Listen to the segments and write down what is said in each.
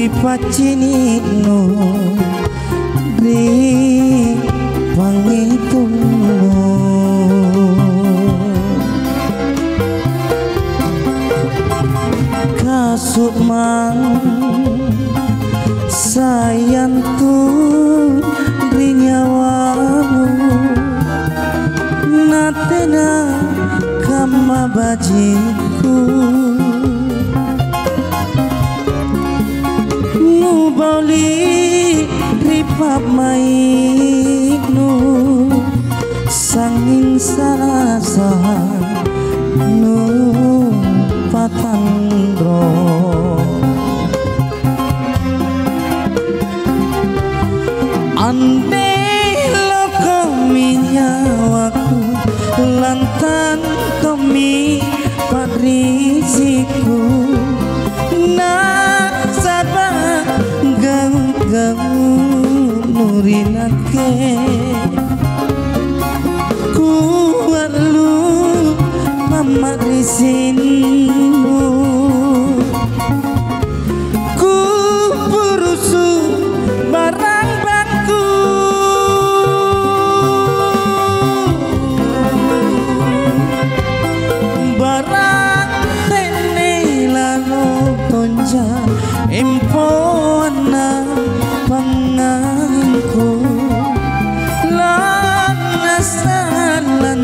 ripacinino ri pangituno kasukman sayantu ri nyawamu natena kama bajiku nubali ripap maiknu sangin sarasa nu patandro ande loko minyawaku lantan tomi padrisiku nak sabah gau nurinake kuat lu mama risinu ku burusu barang bangku barang tene lalu tonja empona pangangku lan nasalan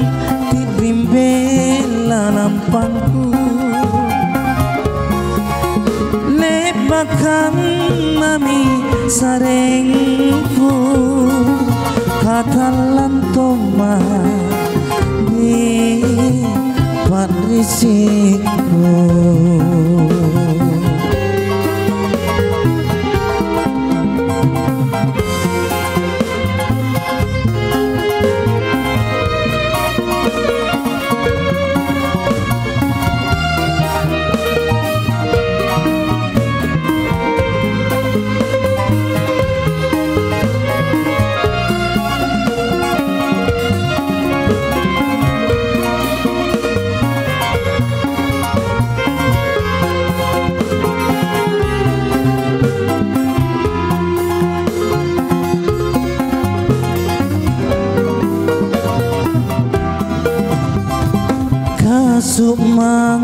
tidimbela lampanku lebakam mami sarengku katalan toma di padrisiku kasukman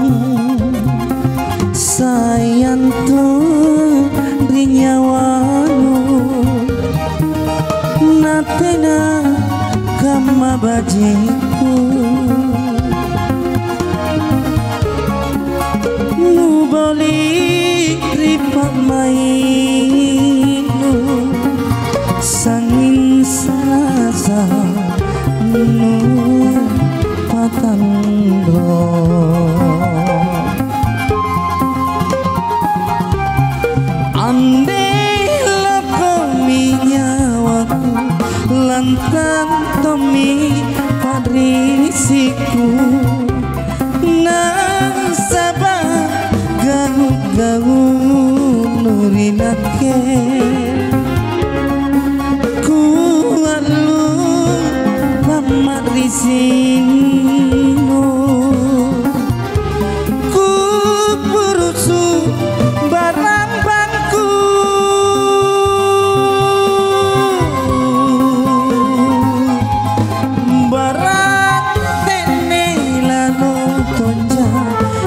sayantu di nyawamu natena kama bajiku nubali ripak mainu sangin salasa nu patandro ande loko minyawaku lantan tomi padrisiku nang sabah gau nurinake kuat lu mama risinu ku burusu barang bangku barang tene lalu tonja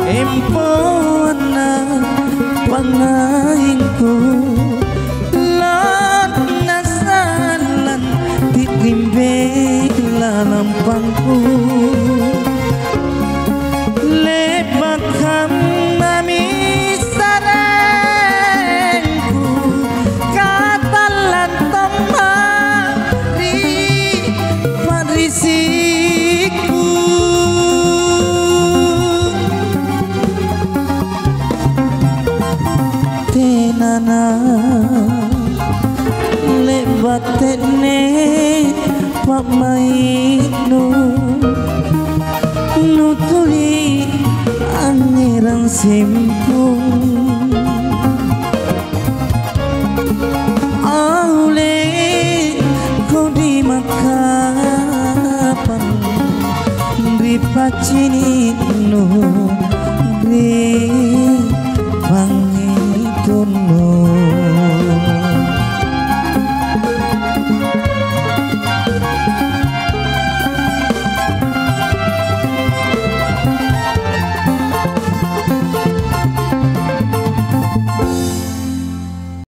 empona pangainku lan nasalan tidimbela lampangku lebakam mami sarengku katalan toma di padrisiku tenana lebatene pak mainu nutuli angirang simpung aule kau di makapan ripacinino ri